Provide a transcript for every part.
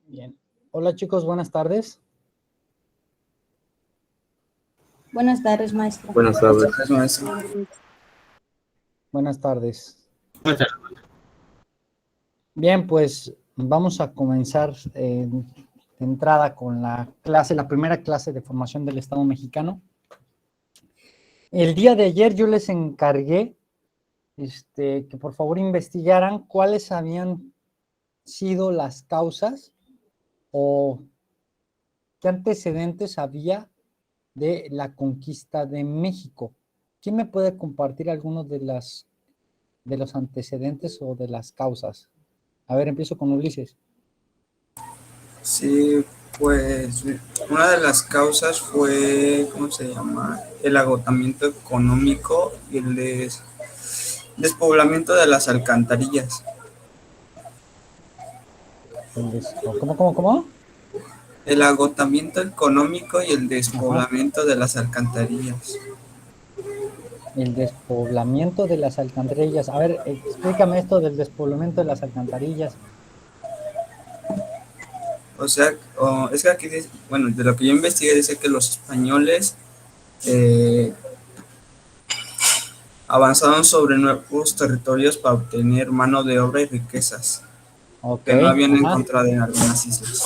Bien. Hola chicos, buenas tardes. Buenas tardes, maestro. Buenas tardes, maestro. Buenas tardes. Buenas tardes. Bien, pues vamos a comenzar de entrada con la primera clase de formación del Estado mexicano. El día de ayer yo les encargué que por favor investigaran cuáles habían sido las causas o qué antecedentes había de la conquista de México. ¿Quién me puede compartir algunos de los antecedentes o de las causas? A ver, empiezo con Ulises. Sí, pues una de las causas fue, ¿cómo se llama? El agotamiento económico y el despoblamiento de las alcantarillas. ¿Cómo? El agotamiento económico y el Ajá. despoblamiento de las alcantarillas. El despoblamiento de las alcantarillas. A ver, explícame esto del despoblamiento de las alcantarillas. O sea, es que aquí, bueno, de lo que yo investigué dice que los españoles avanzaron sobre nuevos territorios para obtener mano de obra y riquezas Ok, que no habían ajá. encontrado en algunas islas.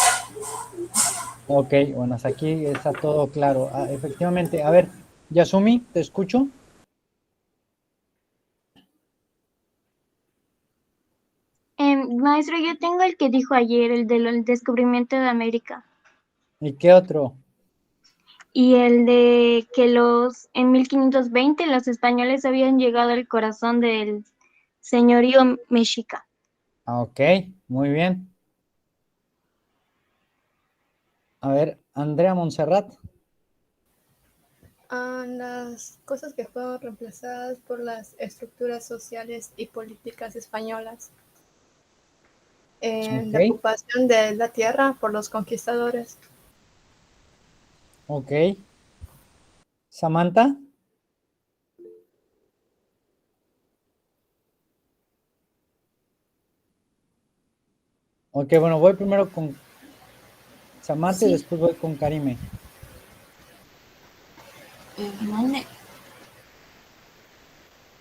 Ok, bueno, hasta aquí está todo claro. Efectivamente, a ver, Yasumi, te escucho. Maestro, yo tengo el que dijo ayer, el del descubrimiento de América. ¿Y qué otro? Y el de que en 1520 los españoles habían llegado al corazón del señorío mexica. Ok, muy bien. A ver, Andrea Montserrat. Las cosas que fueron reemplazadas por las estructuras sociales y políticas españolas. Ok, La ocupación de la tierra por los conquistadores. ok. Samantha. Ok, bueno, voy primero con Samantha y Sí, después voy con Karime. mande.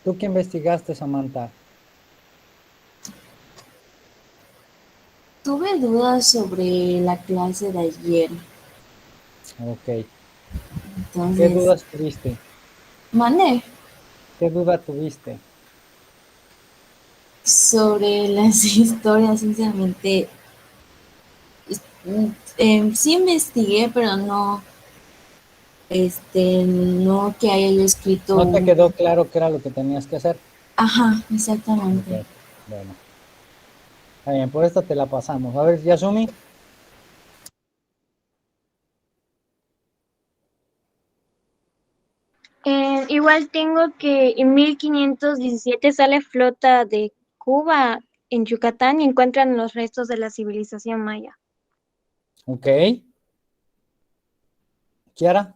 ¿Tú qué investigaste, Samantha? Tuve dudas sobre la clase de ayer. Ok. ¿Qué Entonces, dudas tuviste? mande ¿Qué duda tuviste? sobre las historias, sinceramente. Sí investigué, pero no que haya yo escrito ¿No te un... quedó claro qué era lo que tenías que hacer? Ajá, Ok, exactamente. bueno. Está bien, por esta te la pasamos. A ver, Yasumi. Igual tengo que en 1517 sale flota de Cuba en Yucatán y encuentran los restos de la civilización maya. Ok. Kiara.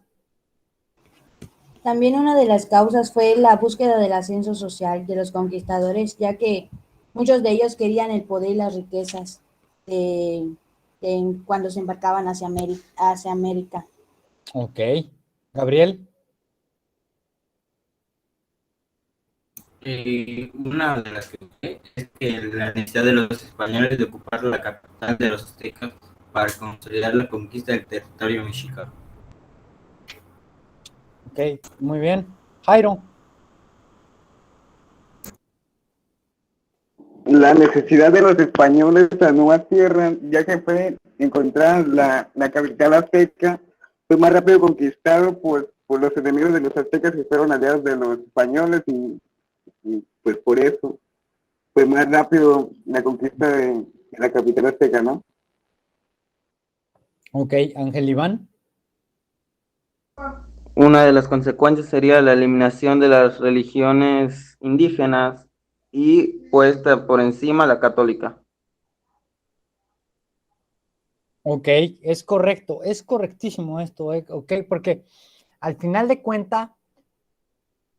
También una de las causas fue la búsqueda del ascenso social de los conquistadores, ya que muchos de ellos querían el poder y las riquezas cuando se embarcaban hacia América. Ok. Gabriel. Una de las que fue es que la necesidad de los españoles de ocupar la capital de los aztecas para consolidar la conquista del territorio mexicano. Ok, muy bien. Jairo. La necesidad de los españoles a nueva tierra, ya que fue encontrar la capital azteca, fue más rápido conquistado por los enemigos de los aztecas que fueron aliados de los españoles y pues por eso fue más rápido la conquista de la capital azteca, ¿no? Ok, Ángel Iván. Una de las consecuencias sería la eliminación de las religiones indígenas y puesta por encima la católica. Ok, es correcto, es correctísimo esto, ok, porque al final de cuenta,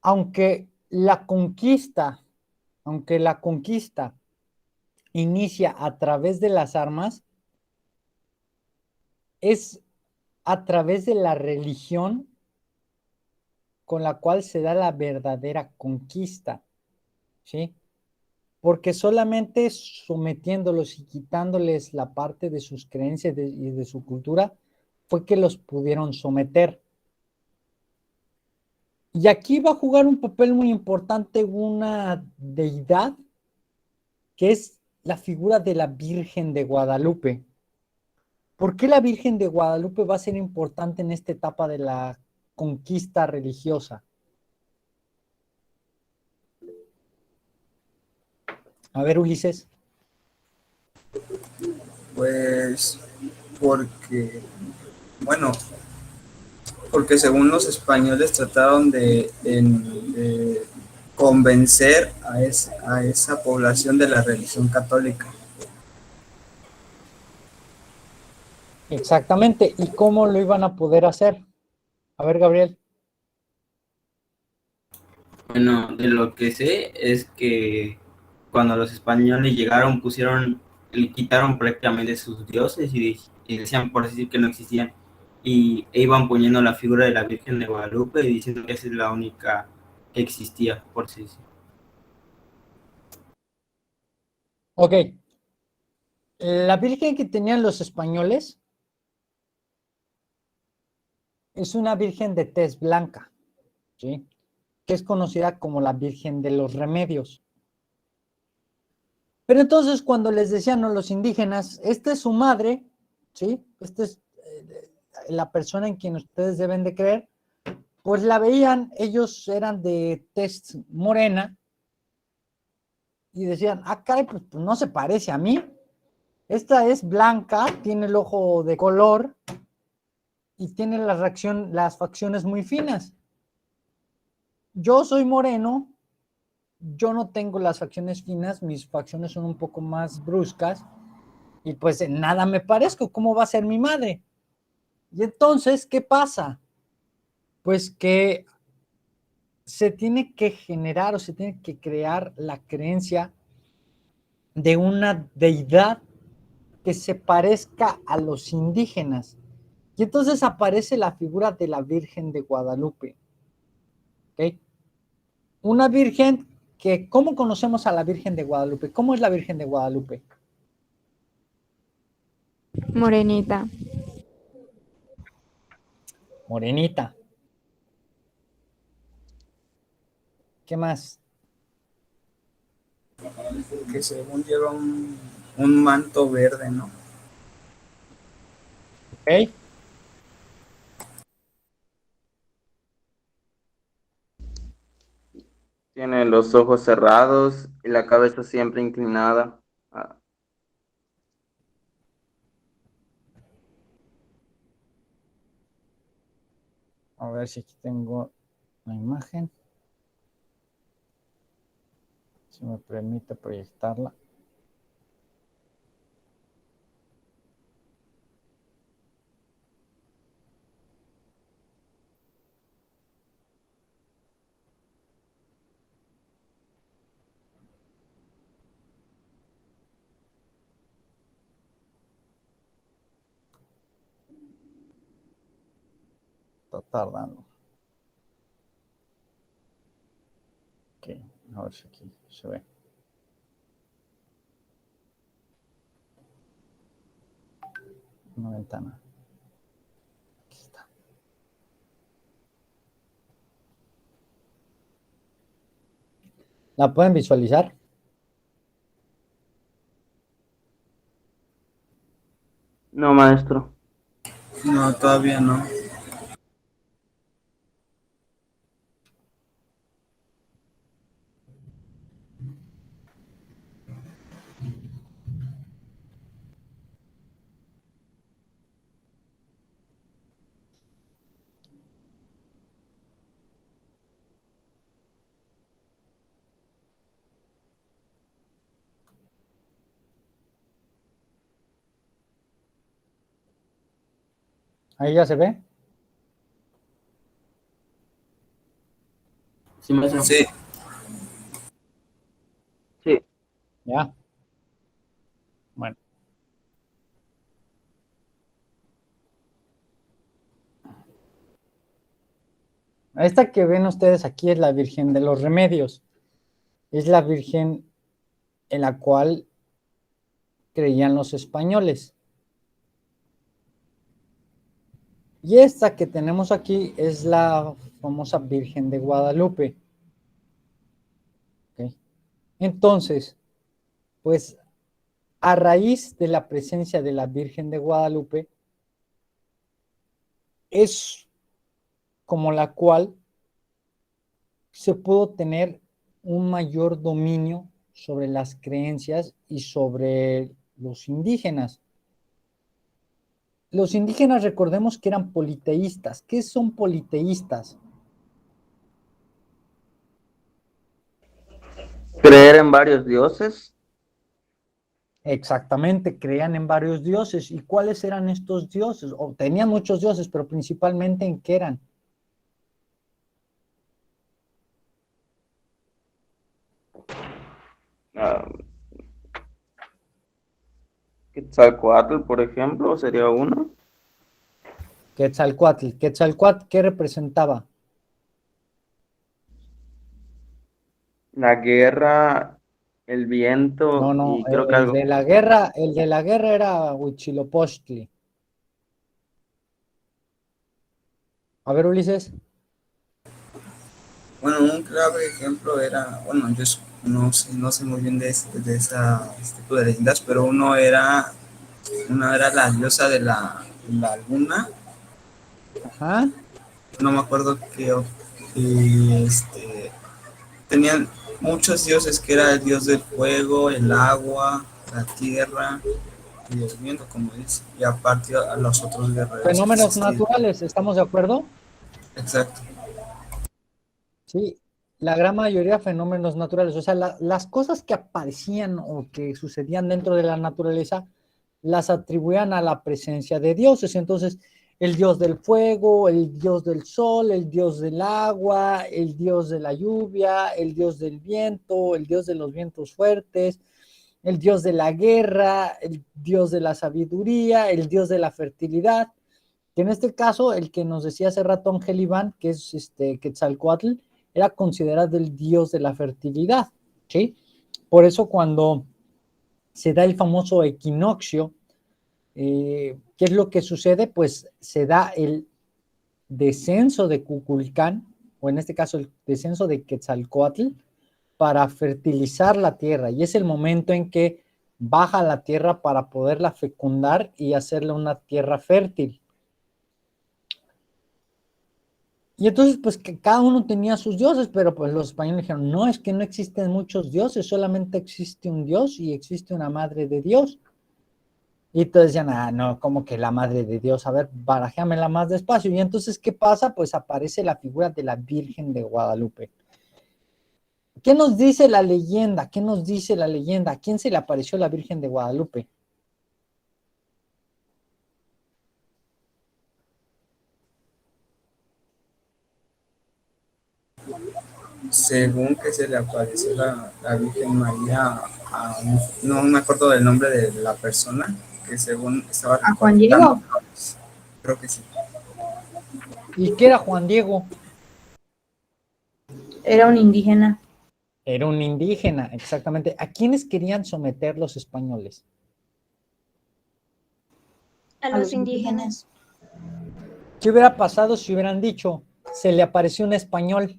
aunque la conquista, aunque la conquista inicia a través de las armas, es a través de la religión con la cual se da la verdadera conquista, ¿sí? Porque solamente sometiéndolos y quitándoles la parte de sus creencias y de su cultura fue que los pudieron someter. Y aquí va a jugar un papel muy importante una deidad que es la figura de la Virgen de Guadalupe. ¿Por qué la Virgen de Guadalupe va a ser importante en esta etapa de la conquista religiosa? A ver, Ulises. Pues porque, bueno, porque según los españoles trataron de convencer a esa población de la religión católica. Exactamente. ¿Y cómo lo iban a poder hacer? A ver, Gabriel. Bueno, de lo que sé es que cuando los españoles llegaron, le quitaron prácticamente sus dioses y decían por decir que no existían. E iban poniendo la figura de la Virgen de Guadalupe y diciendo que esa es la única que existía, por así decirlo. Ok. La Virgen que tenían los españoles es una Virgen de tez blanca, ¿sí? Que es conocida como la Virgen de los Remedios. Pero entonces cuando les decían a los indígenas, esta es su madre, ¿sí? Esta es la persona en quien ustedes deben de creer, pues la veían, ellos eran de tez morena y decían, ah, caray, pues no se parece a mí. Esta es blanca, tiene el ojo de color y tiene las facciones muy finas. Yo soy moreno, yo no tengo las facciones finas, mis facciones son un poco más bruscas y pues en nada me parezco. ¿Cómo va a ser mi madre? Y entonces, ¿qué pasa? Pues que se tiene que generar o se tiene que crear la creencia de una deidad que se parezca a los indígenas. Y entonces aparece la figura de la Virgen de Guadalupe. ¿Ok? Una virgen que, ¿cómo conocemos a la Virgen de Guadalupe? ¿Cómo es la Virgen de Guadalupe? Morenita. Morenita. ¿Qué más? Que según lleva un manto verde, ¿no? ¿Ok? Tiene los ojos cerrados y la cabeza siempre inclinada. A ver si aquí tengo la imagen. Si me permite proyectarla. Está tardando. Ok, a ver si aquí se ve. Una ventana. Aquí está. ¿La pueden visualizar? No, maestro. No, todavía no. Ahí ya se ve. Sí, maestro. Sí, Sí. Ya. Bueno. Esta que ven ustedes aquí es la Virgen de los Remedios. Es la Virgen en la cual creían los españoles. Y esta que tenemos aquí es la famosa Virgen de Guadalupe. ¿Okay? Entonces, pues a raíz de la presencia de la Virgen de Guadalupe, es como la cual se pudo tener un mayor dominio sobre las creencias y sobre los indígenas. Los indígenas, recordemos que eran politeístas. ¿Qué son politeístas? Creer en varios dioses. Exactamente, creían en varios dioses. ¿Y cuáles eran estos dioses? O tenían muchos dioses, pero principalmente ¿en qué eran? Quetzalcóatl, por ejemplo, sería uno. Quetzalcóatl. Quetzalcóatl, ¿qué representaba? La guerra, el viento No, y creo que el algo. de la guerra era Huitzilopochtli. A ver, Ulises. Bueno, un clave ejemplo era, bueno, yo no sé muy bien de ese tipo de leyendas, pero una era la diosa de la luna, Ajá. no me acuerdo qué, y tenían muchos dioses, que era el dios del fuego, el agua, la tierra y el viento, como dice, y aparte a los otros guerreros que Fenómenos existían. naturales, ¿estamos de acuerdo? Exacto. Sí, la gran mayoría fenómenos naturales, o sea, las cosas que aparecían o que sucedían dentro de la naturaleza, las atribuían a la presencia de dioses. Entonces, el dios del fuego, el dios del sol, el dios del agua, el dios de la lluvia, el dios del viento, el dios de los vientos fuertes, el dios de la guerra, el dios de la sabiduría, el dios de la fertilidad, que en este caso, el que nos decía hace rato Ángel Iván, que es Quetzalcóatl, era considerado el dios de la fertilidad, ¿sí? Por eso cuando se da el famoso equinoccio, ¿qué es lo que sucede? Pues se da el descenso de Kukulcán, o en este caso el descenso de Quetzalcóatl, para fertilizar la tierra, y es el momento en que baja la tierra para poderla fecundar y hacerle una tierra fértil. Y entonces, pues que cada uno tenía sus dioses, pero pues los españoles dijeron, no, es que no existen muchos dioses, solamente existe un dios y existe una madre de Dios. Y entonces decían, ah, no, como que la madre de Dios, a ver, barajéamela más despacio. Y entonces, ¿qué pasa? Pues aparece la figura de la Virgen de Guadalupe. ¿Qué nos dice la leyenda? ¿Qué nos dice la leyenda? ¿A quién se le apareció la Virgen de Guadalupe? Según que se le apareció la Virgen María no me acuerdo del nombre de la persona, que según estaba ¿A Juan recolectando Diego? flores. Creo que sí. ¿Y qué era Juan Diego? Era un indígena. Era un indígena, exactamente. ¿A quiénes querían someter los españoles? A los indígenas. ¿Qué hubiera pasado si hubieran dicho, se le apareció un español?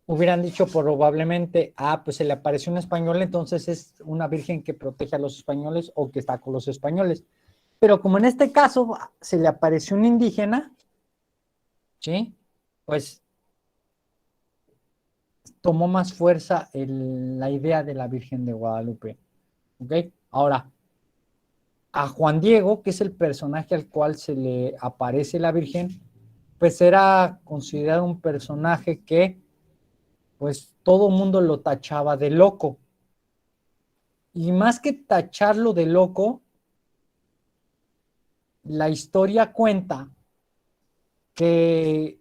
Hubieran dicho probablemente, ah, pues se le apareció un español, entonces es una virgen que protege a los españoles o que está con los españoles. Pero como en este caso se le apareció un indígena, ¿sí? Pues tomó más fuerza la idea de la Virgen de Guadalupe. ¿Ok? Ahora, a Juan Diego, que es el personaje al cual se le aparece la Virgen, pues era considerado un personaje que, pues todo el mundo lo tachaba de loco. Y más que tacharlo de loco, la historia cuenta que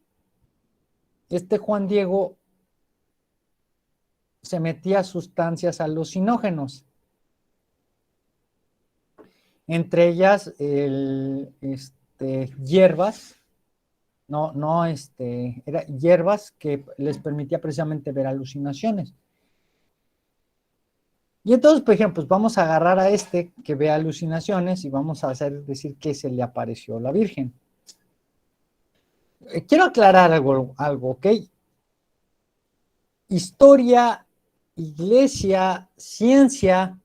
este Juan Diego se metía sustancias alucinógenos. entre ellas hierbas, era hierbas que les permitía precisamente ver alucinaciones. Y entonces, por ejemplo, pues vamos a agarrar a este que ve alucinaciones y vamos a decir que se le apareció la Virgen. Quiero aclarar algo, ¿ok? Historia, iglesia, ciencia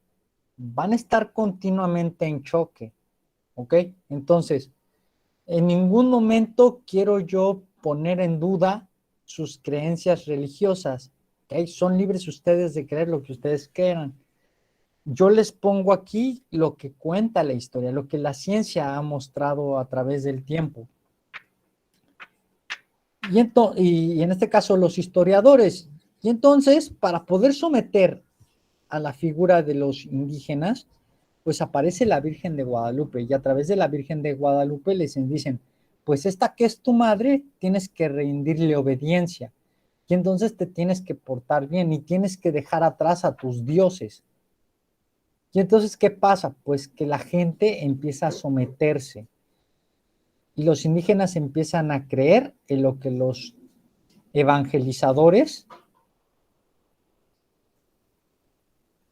van a estar continuamente en choque, ¿ok? Entonces, en ningún momento quiero yo poner en duda sus creencias religiosas, ¿ok? Son libres ustedes de creer lo que ustedes quieran. Yo les pongo aquí lo que cuenta la historia, lo que la ciencia ha mostrado a través del tiempo. Y en este caso los historiadores. Y entonces, para poder someter a la figura de los indígenas, pues aparece la Virgen de Guadalupe, y a través de la Virgen de Guadalupe les dicen, pues esta que es tu madre, tienes que rendirle obediencia, y entonces te tienes que portar bien, y tienes que dejar atrás a tus dioses. Y entonces, ¿qué pasa? Pues que la gente empieza a someterse, y los indígenas empiezan a creer en lo que los evangelizadores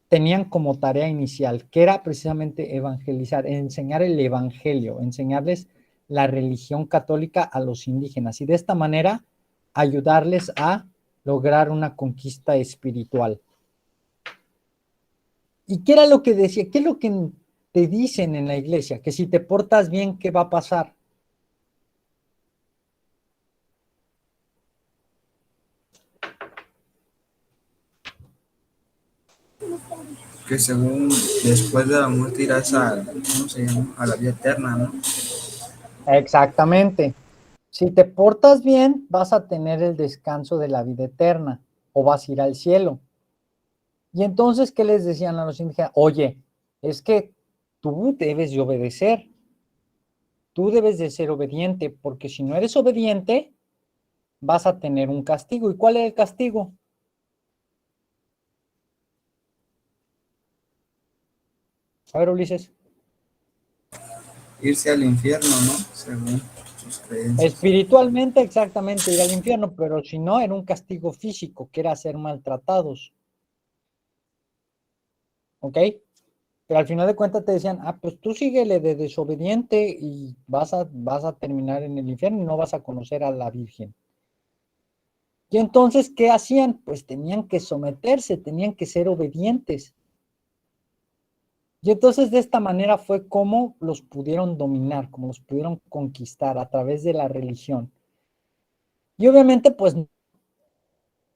tenían como tarea inicial, que era precisamente evangelizar, enseñar el evangelio, enseñarles la religión católica a los indígenas y de esta manera ayudarles a lograr una conquista espiritual. ¿Y qué era lo que decía? ¿Qué es lo que te dicen en la iglesia? Que si te portas bien, ¿qué va a pasar? Que según después de la muerte irás a, ¿cómo se llama? A la vida eterna, ¿no? Exactamente. Si te portas bien, vas a tener el descanso de la vida eterna o vas a ir al cielo. Y entonces, ¿qué les decían a los indígenas? Oye, es que tú debes de obedecer, tú debes de ser obediente, porque si no eres obediente, vas a tener un castigo. ¿Y cuál es el castigo? A ver, Ulises. Irse al infierno, ¿no? Según sus creencias. Espiritualmente, exactamente, ir al infierno, pero si no, era un castigo físico, que era ser maltratados. ¿Ok? Pero al final de cuentas te decían, pues tú síguele de desobediente y vas a terminar en el infierno y no vas a conocer a la Virgen. Y entonces, ¿qué hacían? Pues tenían que someterse, tenían que ser obedientes. Y entonces de esta manera fue como los pudieron dominar, como los pudieron conquistar a través de la religión. Y obviamente, pues,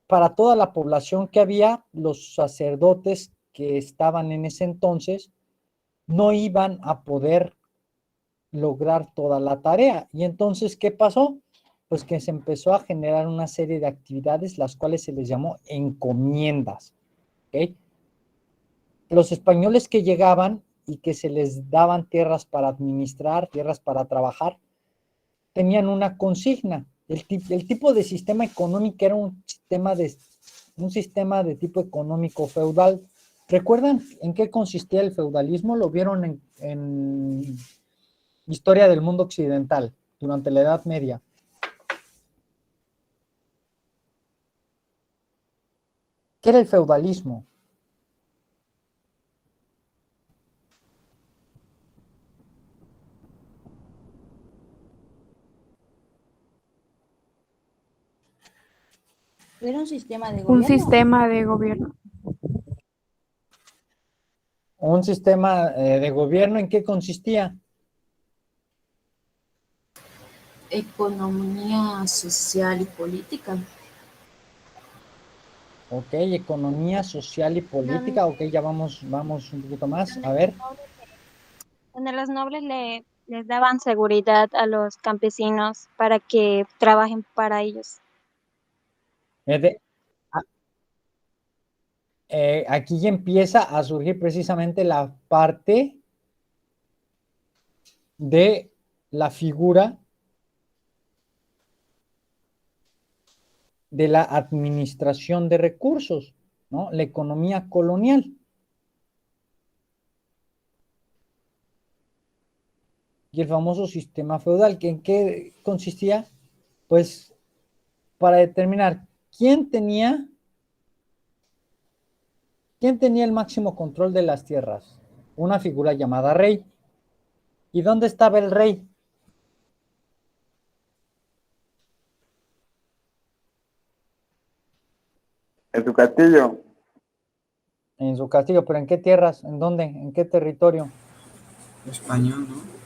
para toda la población que había, los sacerdotes que estaban en ese entonces no iban a poder lograr toda la tarea. Y entonces, ¿qué pasó? Pues que se empezó a generar una serie de actividades, las cuales se les llamó encomiendas. ¿Ok? Los españoles que llegaban y que se les daban tierras para administrar, tierras para trabajar, tenían una consigna. El tipo de sistema económico era un sistema de tipo económico feudal. ¿Recuerdan en qué consistía el feudalismo? Lo vieron en Historia del Mundo Occidental durante la Edad Media. ¿Qué era el feudalismo? Era un sistema de Un gobierno. sistema de gobierno. Un sistema de gobierno, ¿en qué consistía? Economía social y política. Ok, economía social y política. Ok, ya vamos un poquito más. A ver. Donde los nobles les daban seguridad a los campesinos para que trabajen para ellos. Aquí ya empieza a surgir precisamente la parte de la figura de la administración de recursos, ¿no? La economía colonial. y el famoso sistema feudal, que ¿en qué consistía? Pues para determinar quién tenía el máximo control de las tierras, una figura llamada rey. ¿Y dónde estaba el rey? En su castillo. En su castillo, pero ¿en qué tierras? ¿En dónde? ¿En qué territorio? Español, ¿no?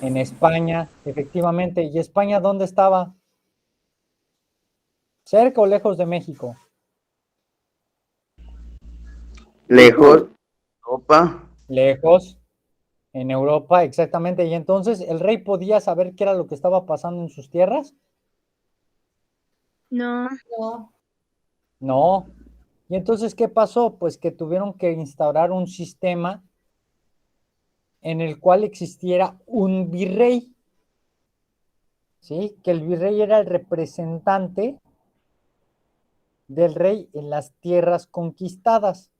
En España, efectivamente. ¿Y España dónde estaba? ¿Cerca o lejos de México? Lejos, Europa. Lejos, en Europa, exactamente. Y entonces, ¿el rey podía saber qué era lo que estaba pasando en sus tierras? No, No, No. ¿Y entonces qué pasó? Pues que tuvieron que instaurar un sistema en el cual existiera un virrey, ¿sí? Que el virrey era el representante del rey en las tierras conquistadas.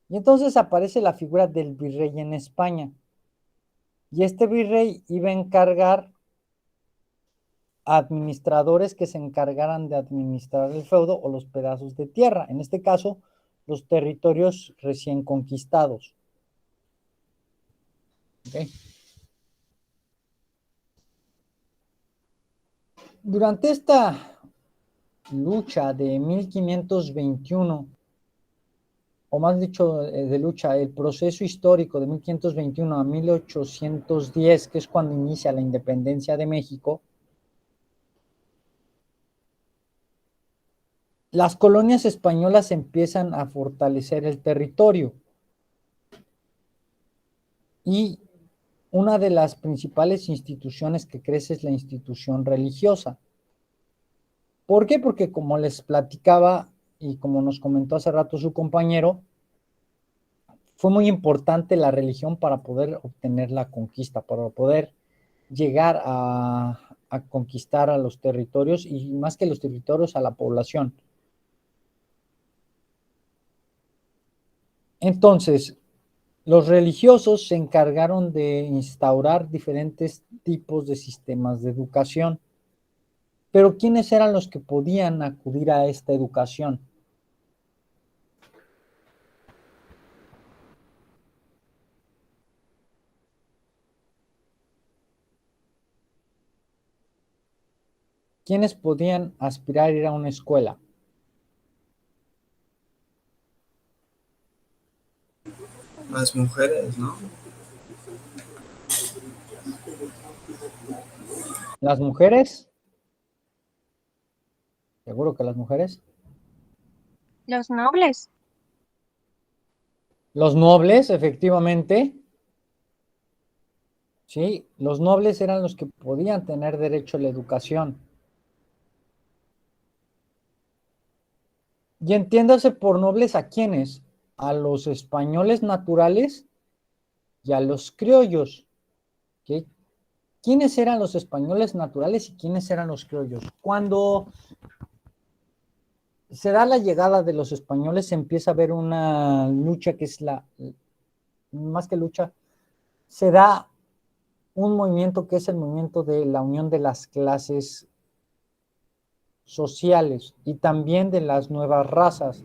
Y entonces aparece la figura del virrey en España. Y este virrey iba a encargar a administradores que se encargaran de administrar el feudo o los pedazos de tierra, en este caso, los territorios recién conquistados. ¿Okay? Durante esta lucha de 1521, o más dicho, de lucha, el proceso histórico de 1521 a 1810, que es cuando inicia la independencia de México, las colonias españolas empiezan a fortalecer el territorio. Y una de las principales instituciones que crece es la institución religiosa. ¿Por qué? Porque como les platicaba y como nos comentó hace rato su compañero, fue muy importante la religión para poder obtener la conquista, para poder llegar a conquistar a los territorios y más que los territorios, a la población. Entonces, los religiosos se encargaron de instaurar diferentes tipos de sistemas de educación. Pero ¿quiénes eran los que podían acudir a esta educación? ¿Quiénes podían aspirar a ir a una escuela? Las mujeres, ¿no? ¿Las mujeres? ¿Seguro que las mujeres? los nobles. Los nobles, efectivamente. Sí, los nobles eran los que podían tener derecho a la educación. Y entiéndase por nobles a quiénes, a los españoles naturales y a los criollos. ¿Okay? ¿Quiénes eran los españoles naturales y quiénes eran los criollos? Cuando se da la llegada de los españoles, se empieza a ver una lucha que es más que lucha, se da un movimiento que es el movimiento de la unión de las clases sociales y también de las nuevas razas.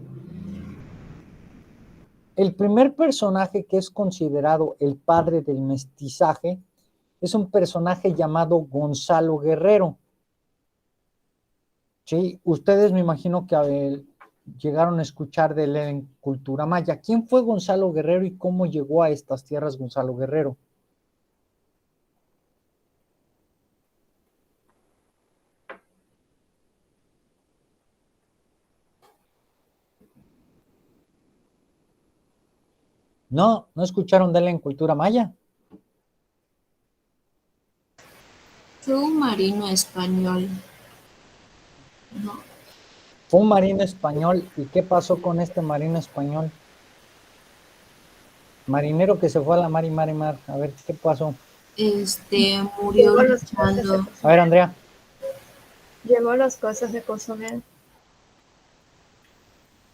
El primer personaje que es considerado el padre del mestizaje es un personaje llamado Gonzalo Guerrero. Sí, ustedes me imagino que llegaron a escuchar de él en Cultura Maya. ¿Quién fue Gonzalo Guerrero y cómo llegó a estas tierras Gonzalo Guerrero? No escucharon de él en Cultura Maya. fue un marino español. No, Fue un marino español. ¿Y qué pasó con este marino español? Marinero que se fue a la mar y mar y mar. A ver, ¿qué pasó? murió Llevó las cosas de luchando. A ver, Andrea. Llevó las cosas de Cozumel.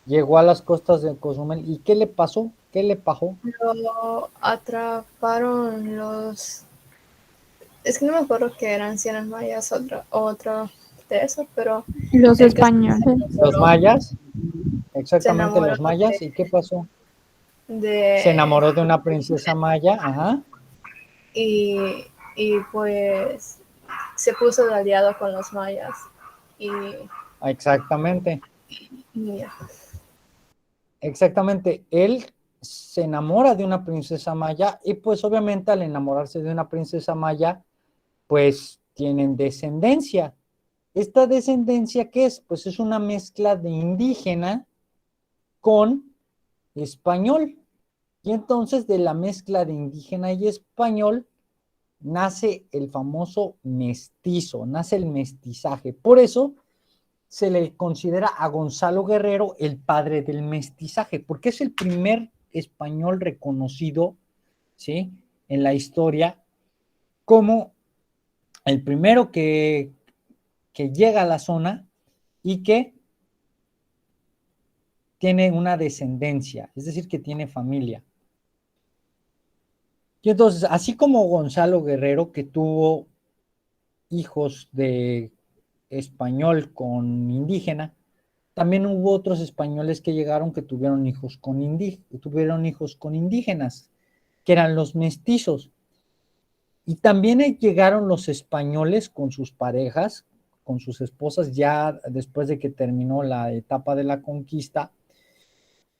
Llegó a las costas de Cozumel. ¿Y qué le pasó? ¿Qué le pasó? Lo atraparon los... Es que no me acuerdo que eran 100 mayas, otro de eso, pero Los el que españoles. Los mayas, se exactamente enamoró los mayas. ¿Y qué pasó? Se de enamoró de una princesa maya, ajá. y, y pues se puso de aliado con los mayas y Exactamente, ya. exactamente. Él se enamora de una princesa maya y pues obviamente al enamorarse de una princesa maya, pues tienen descendencia. ¿Esta descendencia qué es? Pues es una mezcla de indígena con español. Y entonces de la mezcla de indígena y español nace el famoso mestizo, nace el mestizaje. Por eso se le considera a Gonzalo Guerrero el padre del mestizaje, porque es el primer español reconocido, ¿sí?, en la historia como el primero que llega a la zona y que tiene una descendencia, es decir, que tiene familia. Y entonces, así como Gonzalo Guerrero, que tuvo hijos de español con indígena, también hubo otros españoles que llegaron que tuvieron hijos con indígenas, que eran los mestizos. Y también llegaron los españoles con sus parejas, con sus esposas, ya después de que terminó la etapa de la conquista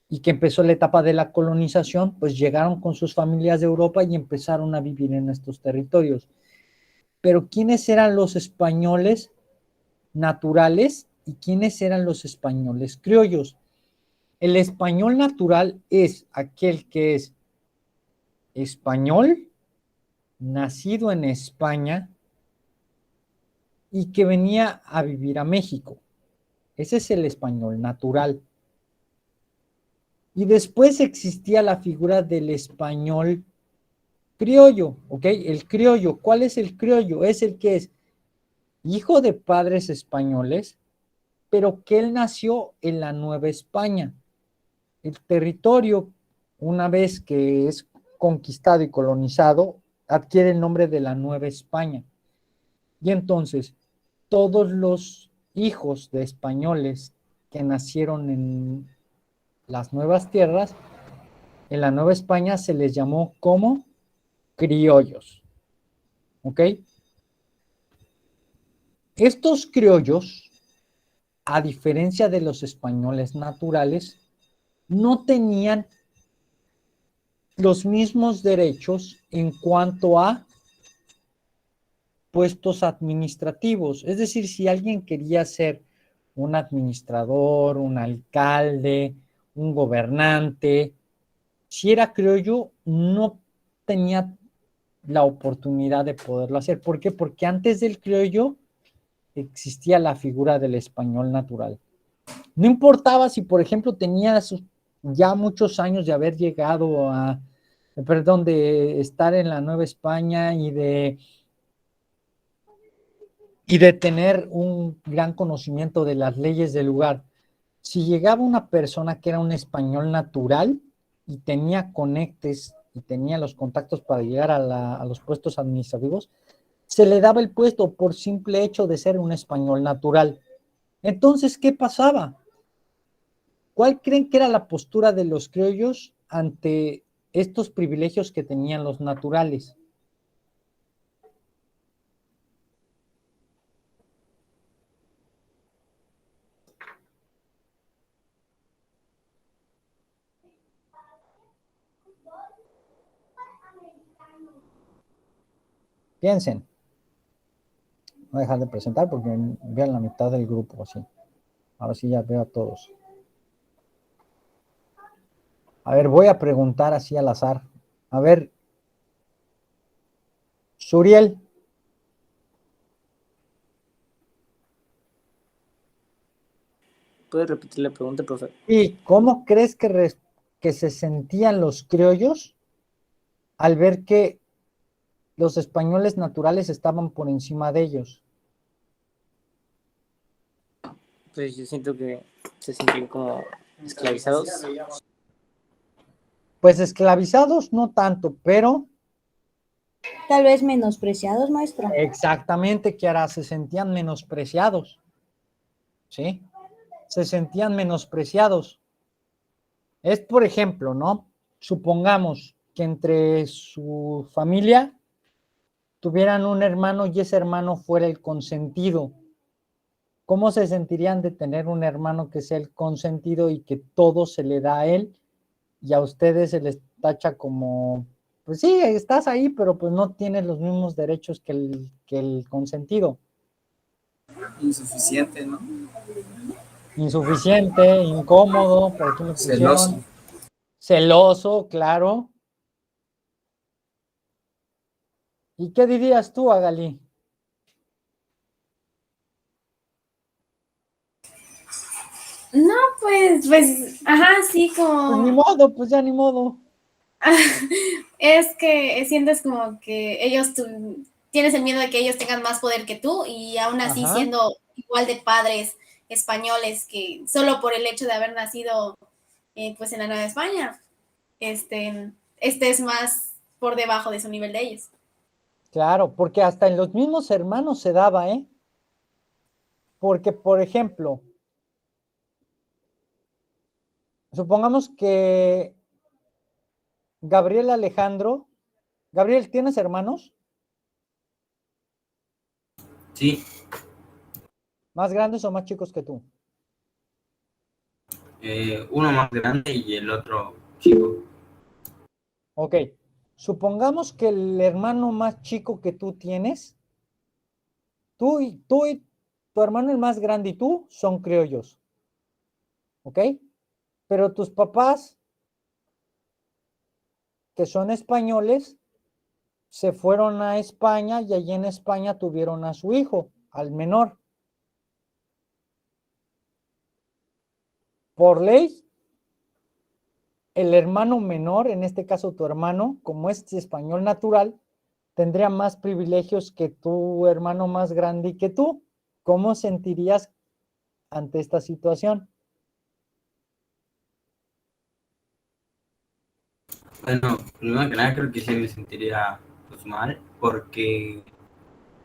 y que empezó la etapa de la colonización, pues llegaron con sus familias de Europa y empezaron a vivir en estos territorios. Pero ¿quiénes eran los españoles naturales y quiénes eran los españoles criollos? El español natural es aquel que es español, nacido en España y que venía a vivir a México. Ese es el español natural. Y después existía la figura del español criollo, ¿ok? El criollo, ¿cuál es el criollo? Es el que es hijo de padres españoles, pero que él nació en la Nueva España. El territorio, una vez que es conquistado y colonizado, adquiere el nombre de la Nueva España. Y entonces, todos los hijos de españoles que nacieron en las nuevas tierras, en la Nueva España se les llamó como criollos. ¿Ok? Estos criollos, a diferencia de los españoles naturales, no tenían los mismos derechos en cuanto a puestos administrativos. Es decir, si alguien quería ser un administrador, un alcalde, un gobernante, si era criollo, no tenía la oportunidad de poderlo hacer. ¿Por qué? Porque antes del criollo existía la figura del español natural. No importaba si, por ejemplo, tenías ya muchos años de haber llegado de estar en la Nueva España y de tener un gran conocimiento de las leyes del lugar. Si llegaba una persona que era un español natural y tenía conectes y tenía los contactos para llegar a los puestos administrativos, se le daba el puesto por simple hecho de ser un español natural. Entonces, ¿qué pasaba? ¿Cuál creen que era la postura de los criollos ante estos privilegios que tenían los naturales? Piensen. Voy a dejar de presentar porque vean la mitad del grupo así. Ahora sí ya veo a todos. A ver, voy a preguntar así al azar. A ver, Suriel. ¿Puede repetir la pregunta, profe? ¿Y cómo crees que se sentían los criollos al ver que los españoles naturales estaban por encima de ellos? Pues yo siento que se sentían como esclavizados. Pues esclavizados no tanto, pero Tal vez menospreciados, maestro. exactamente, Kiara, se sentían menospreciados, ¿sí? Se sentían menospreciados. Es, por ejemplo, ¿no? Supongamos que entre su familia tuvieran un hermano y ese hermano fuera el consentido. ¿Cómo se sentirían de tener un hermano que sea el consentido y que todo se le da a él y a ustedes se les tacha como, pues sí, estás ahí, pero pues no tienes los mismos derechos que el consentido? Insuficiente, ¿no? Insuficiente, incómodo, por aquí me Celoso. pusieron celoso, claro. ¿Y qué dirías tú, Agali? No, ajá, sí, Pues ni como, modo, pues ya ni modo. es que sientes como que tienes el miedo de que ellos tengan más poder que tú y aún así Ajá, siendo igual de padres españoles que solo por el hecho de haber nacido pues en la Nueva España, estés más por debajo de su nivel de ellos. claro, porque hasta en los mismos hermanos se daba, ¿eh? Porque, por ejemplo, supongamos que Gabriel Alejandro, Gabriel, ¿tienes hermanos Sí, más grandes o más chicos que tú? uno más grande y el otro chico. Ok, supongamos que el hermano más chico que tú tienes, tú y tu hermano el más grande y tú son criollos, ¿ok? Pero tus papás, que son españoles, se fueron a España y allí en España tuvieron a su hijo, al menor. Por ley, el hermano menor, en este caso tu hermano, como es español natural, tendría más privilegios que tu hermano más grande y que tú. ¿Cómo sentirías ante esta situación? Bueno, primero que nada creo que sí me sentiría pues mal porque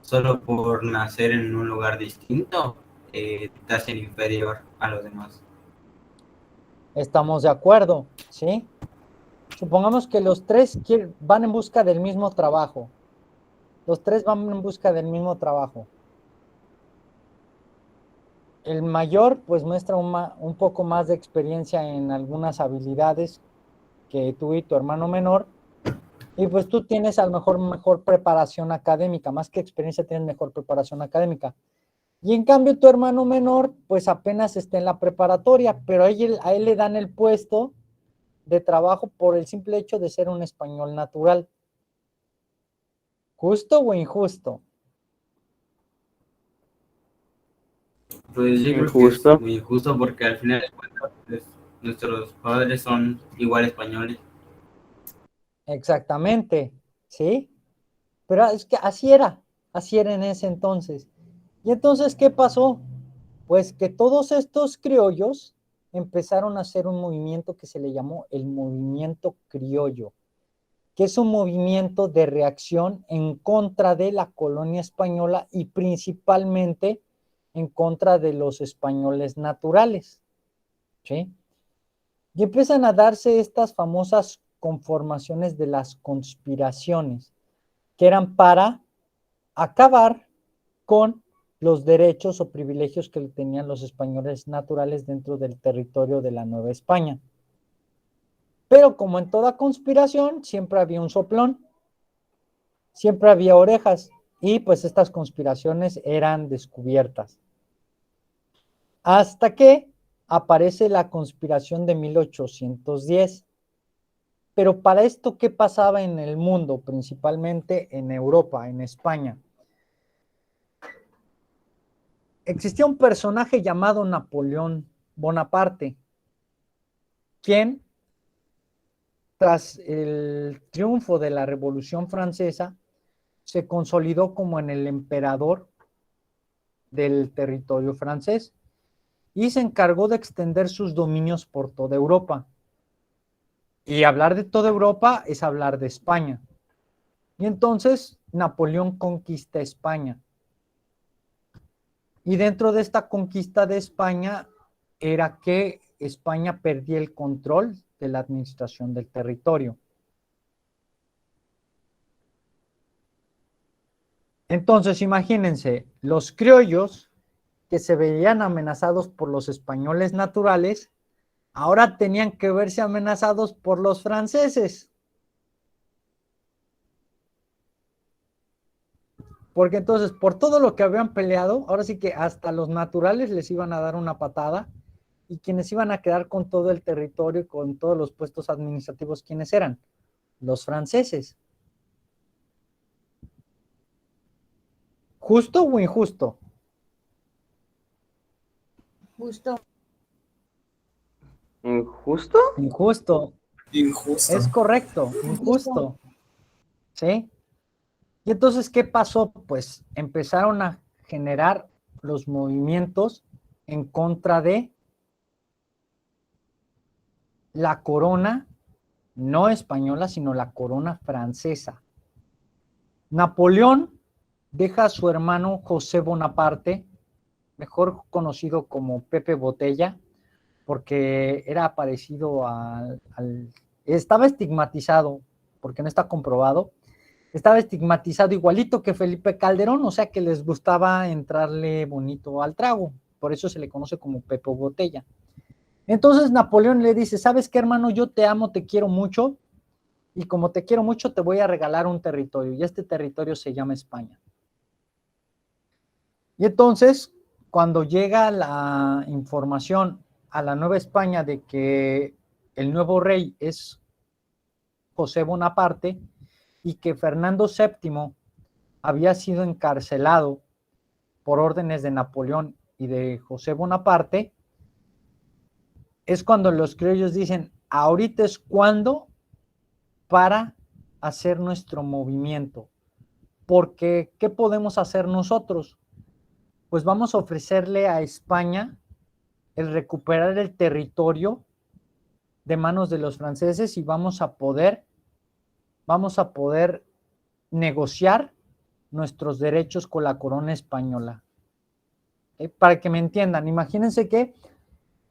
solo por nacer en un lugar distinto te hacen inferior a los demás. Estamos de acuerdo, ¿sí? Supongamos que los tres van en busca del mismo trabajo. Los tres van en busca del mismo trabajo. El mayor pues muestra un poco más de experiencia en algunas habilidades que tú y tu hermano menor, y pues tú tienes a lo mejor preparación académica, más que experiencia tienes mejor preparación académica. Y en cambio tu hermano menor pues apenas está en la preparatoria, pero a él le dan el puesto de trabajo por el simple hecho de ser un español natural. ¿Justo o injusto? Pues yo creo que es Injusto. muy injusto porque al final de cuentas pues, nuestros padres son igual españoles. Exactamente, ¿sí? Pero es que así era en ese entonces. Y entonces, ¿qué pasó? Pues que todos estos criollos empezaron a hacer un movimiento que se le llamó el movimiento criollo, que es un movimiento de reacción en contra de la colonia española y principalmente en contra de los españoles naturales, ¿sí? Y empiezan a darse estas famosas conformaciones de las conspiraciones, que eran para acabar con los derechos o privilegios que tenían los españoles naturales dentro del territorio de la Nueva España. Pero como en toda conspiración, siempre había un soplón, siempre había orejas, y pues estas conspiraciones eran descubiertas. Hasta que aparece la conspiración de 1810. Pero para esto, ¿qué pasaba en el mundo? Principalmente en Europa, en España. Existía un personaje llamado Napoleón Bonaparte, quien, tras el triunfo de la Revolución Francesa, se consolidó como en el emperador del territorio francés y se encargó de extender sus dominios por toda Europa. Y hablar de toda Europa es hablar de España. Y entonces Napoleón conquista España. Y dentro de esta conquista de España era que España perdía el control de la administración del territorio. Entonces, imagínense, los criollos que se veían amenazados por los españoles naturales, ahora tenían que verse amenazados por los franceses. Porque entonces, por todo lo que habían peleado, ahora sí que hasta los naturales les iban a dar una patada, y quienes iban a quedar con todo el territorio y con todos los puestos administrativos, ¿quiénes eran? Los franceses. ¿Justo o injusto? Justo. ¿Injusto? Injusto. Injusto. Es correcto, injusto. ¿Sí? Y entonces, ¿qué pasó? Pues empezaron a generar los movimientos en contra de la corona, no española, sino la corona francesa. Napoleón deja a su hermano José Bonaparte, mejor conocido como Pepe Botella, porque era parecido estaba estigmatizado, porque no está comprobado, estaba estigmatizado igualito que Felipe Calderón, o sea que les gustaba entrarle bonito al trago, por eso se le conoce como Pepe Botella. Entonces Napoleón le dice, ¿sabes qué, hermano? Yo te amo, te quiero mucho, y como te quiero mucho, te voy a regalar un territorio, y este territorio se llama España. Y entonces, cuando llega la información a la Nueva España de que el nuevo rey es José Bonaparte y que Fernando VII había sido encarcelado por órdenes de Napoleón y de José Bonaparte, es cuando los criollos dicen, ahorita es cuando para hacer nuestro movimiento, porque ¿qué podemos hacer nosotros? Pues vamos a ofrecerle a España el recuperar el territorio de manos de los franceses y vamos a poder negociar nuestros derechos con la corona española. Para que me entiendan, imagínense que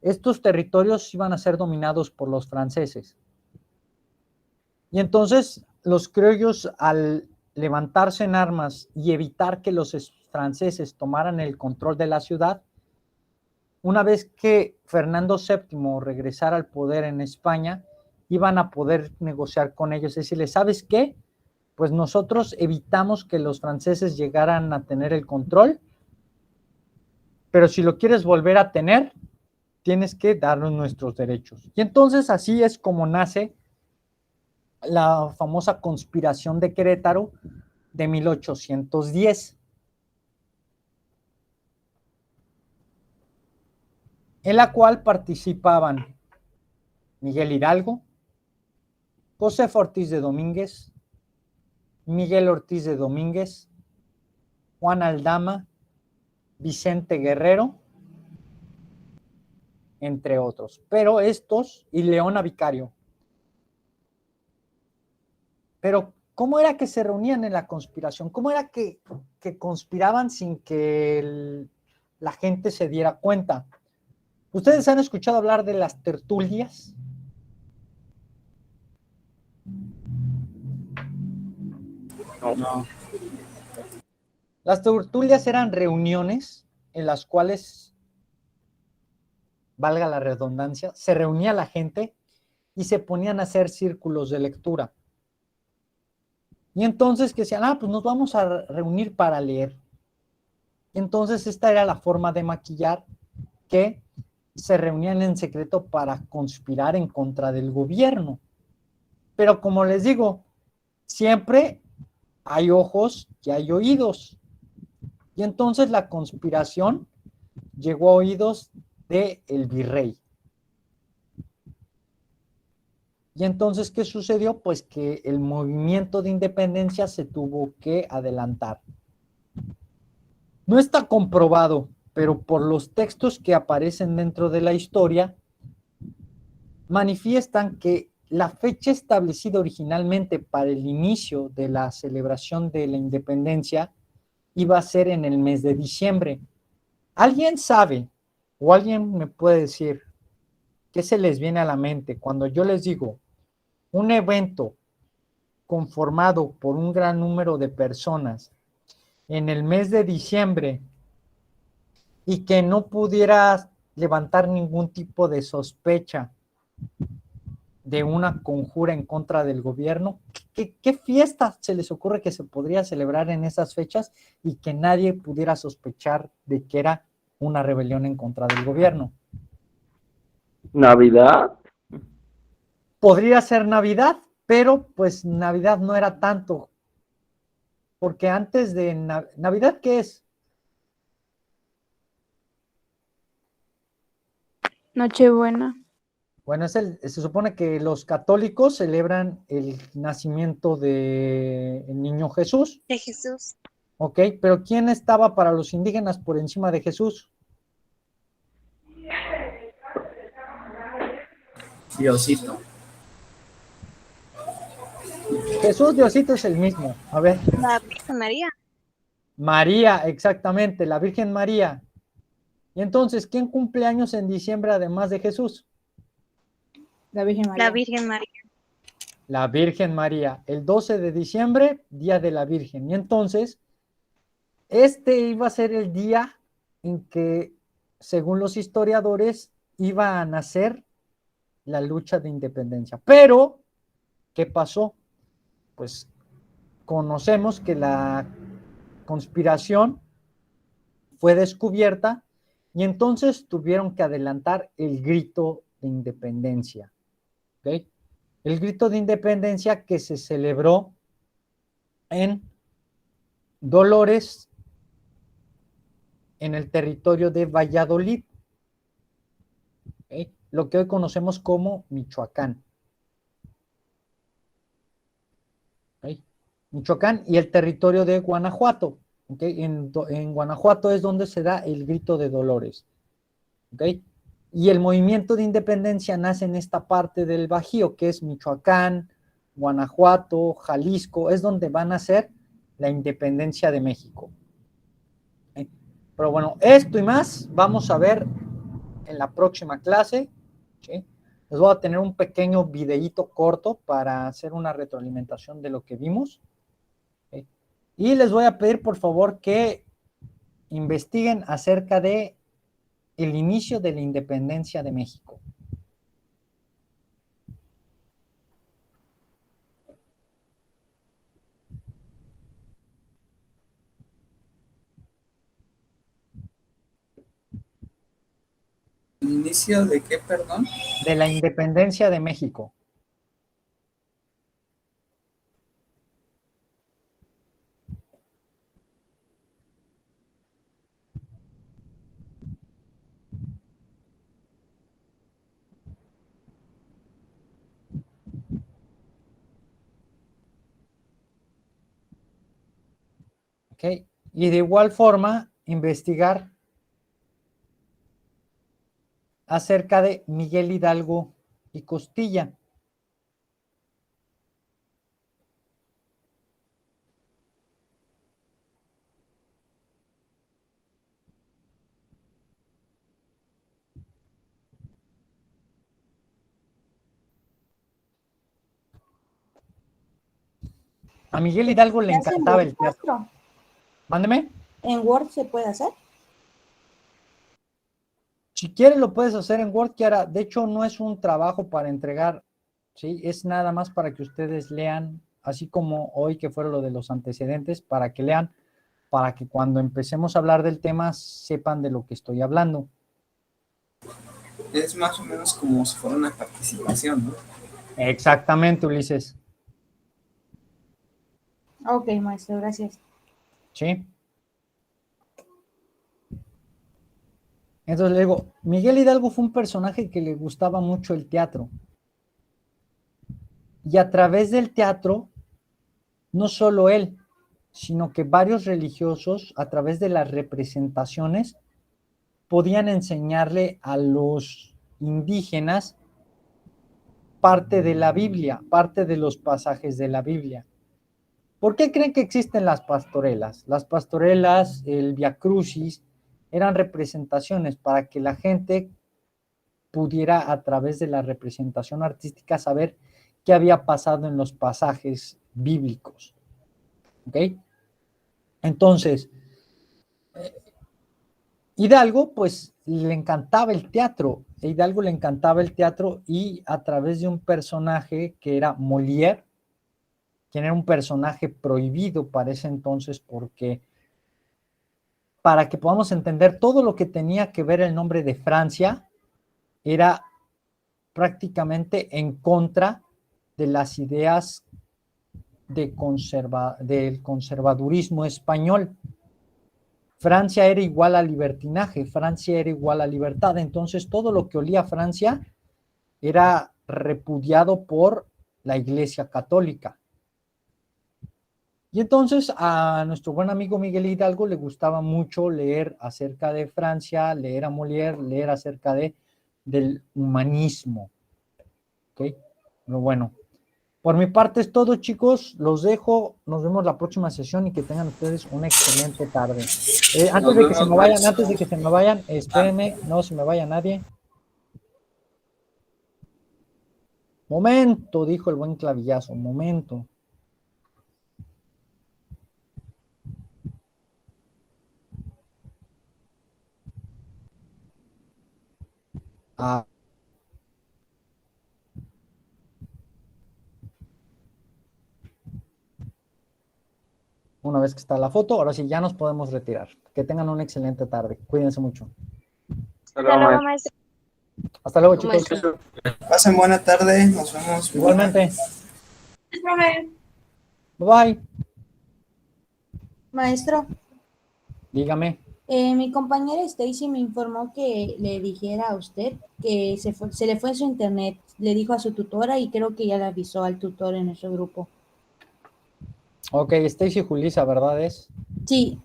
estos territorios iban a ser dominados por los franceses. Y entonces los criollos, al levantarse en armas y evitar que los franceses tomaran el control de la ciudad, una vez que Fernando VII regresara al poder en España, iban a poder negociar con ellos, es decirles, ¿sabes qué? Pues nosotros evitamos que los franceses llegaran a tener el control, pero si lo quieres volver a tener, tienes que darnos nuestros derechos. Y entonces así es como nace la famosa conspiración de Querétaro de 1810. En la cual participaban Miguel Hidalgo, José Ortiz de Domínguez, Miguel Ortiz de Domínguez, Juan Aldama, Vicente Guerrero, entre otros. Pero estos, y Leona Vicario. Pero, ¿cómo era que se reunían en la conspiración? ¿Cómo era que conspiraban sin que la gente se diera cuenta? ¿Ustedes han escuchado hablar de las tertulias? No. Las tertulias eran reuniones en las cuales, valga la redundancia, se reunía la gente y se ponían a hacer círculos de lectura. Y entonces que decían, pues nos vamos a reunir para leer. Y entonces esta era la forma de maquillar que se reunían en secreto para conspirar en contra del gobierno. Pero como les digo, siempre hay ojos y hay oídos. Y entonces la conspiración llegó a oídos del virrey. Y entonces, ¿qué sucedió? Pues que el movimiento de independencia se tuvo que adelantar. No está comprobado, pero por los textos que aparecen dentro de la historia, manifiestan que la fecha establecida originalmente para el inicio de la celebración de la independencia iba a ser en el mes de diciembre. ¿Alguien sabe o alguien me puede decir qué se les viene a la mente cuando yo les digo un evento conformado por un gran número de personas en el mes de diciembre y que no pudiera levantar ningún tipo de sospecha de una conjura en contra del gobierno? ¿Qué fiesta se les ocurre que se podría celebrar en esas fechas y que nadie pudiera sospechar de que era una rebelión en contra del gobierno? ¿Navidad? Podría ser Navidad, pero pues Navidad no era tanto, porque antes de Navidad, ¿qué es? Nochebuena. Bueno, se supone que los católicos celebran el nacimiento del niño Jesús, De Jesús. ¿ok? Pero ¿quién estaba para los indígenas por encima de Jesús? Diosito. Jesús, Diosito es el mismo. A ver. La Virgen María. María, exactamente, la Virgen María. Y entonces, ¿quién cumple años en diciembre además de Jesús? La Virgen María. La Virgen María. La Virgen María. El 12 de diciembre, Día de la Virgen. Y entonces, este iba a ser el día en que, según los historiadores, iba a nacer la lucha de independencia. Pero, ¿qué pasó? Pues conocemos que la conspiración fue descubierta y entonces tuvieron que adelantar el grito de independencia. ¿Okay? El grito de independencia que se celebró en Dolores, en el territorio de Valladolid, ¿okay? Lo que hoy conocemos como Michoacán. ¿Okay? Michoacán y el territorio de Guanajuato. ¿Okay? En Guanajuato es donde se da el grito de Dolores. ¿Okay? Y el movimiento de independencia nace en esta parte del Bajío, que es Michoacán, Guanajuato, Jalisco, es donde van a ser la independencia de México. ¿Okay? Pero bueno, esto y más vamos a ver en la próxima clase. ¿Sí? Les voy a tener un pequeño videíto corto para hacer una retroalimentación de lo que vimos. ¿Okay? Y les voy a pedir, por favor, que investiguen acerca de el inicio de la independencia de México. ¿El inicio de qué, perdón? De la independencia de México. ¿Okay? Y de igual forma, investigar acerca de Miguel Hidalgo y Costilla. A Miguel Hidalgo le ¿Se hace en encantaba el Word, teatro. maestro? Mándeme. ¿En Word se puede hacer? Si quieres lo puedes hacer en Word, Kiara. De hecho, no es un trabajo para entregar, ¿sí? Es nada más para que ustedes lean, así como hoy que fueron lo de los antecedentes, para que lean, para que cuando empecemos a hablar del tema sepan de lo que estoy hablando. Es más o menos como si fuera una participación, ¿no? Exactamente, Ulises. Ok, maestro, gracias. ¿Sí? Entonces le digo, Miguel Hidalgo fue un personaje que le gustaba mucho el teatro. Y a través del teatro, no solo él, sino que varios religiosos, a través de las representaciones, podían enseñarle a los indígenas parte de la Biblia, parte de los pasajes de la Biblia. ¿Por qué creen que existen las pastorelas? Las pastorelas, el Via Crucis, eran representaciones para que la gente pudiera, a través de la representación artística, saber qué había pasado en los pasajes bíblicos. ¿Ok? Entonces, Hidalgo, pues, le encantaba el teatro. A Hidalgo le encantaba el teatro y a través de un personaje que era Molière, quien era un personaje prohibido para ese entonces, porque para que podamos entender todo lo que tenía que ver el nombre de Francia, era prácticamente en contra de las ideas del conservadurismo español. Francia era igual a libertinaje, Francia era igual a libertad, entonces todo lo que olía a Francia era repudiado por la Iglesia Católica. Y entonces a nuestro buen amigo Miguel Hidalgo le gustaba mucho leer acerca de Francia, leer a Molière, leer acerca del humanismo. ¿Ok? Pero bueno, por mi parte es todo, chicos. Los dejo. Nos vemos la próxima sesión y que tengan ustedes una excelente tarde. Antes de que se me vayan, espérenme, no se me vaya nadie. Momento, dijo el buen clavillazo, momento. Ah. Una vez que está la foto, ahora sí ya nos podemos retirar. Que tengan una excelente tarde. Cuídense mucho. Hasta luego, maestro. Hasta luego, chicos. Pasen buena tarde, nos vemos. Igualmente. Bye. Maestro, Dígame. mi compañera Stacy me informó que le dijera a usted que se le fue su internet. Le dijo a su tutora y creo que ya le avisó al tutor en nuestro grupo. Ok, Stacy Julisa, ¿verdad es? Sí.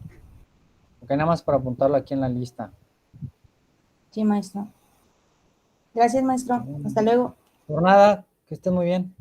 Ok, nada más para apuntarlo aquí en la lista. Sí, maestro. Gracias, maestro. Hasta luego. Por nada, que estén muy bien.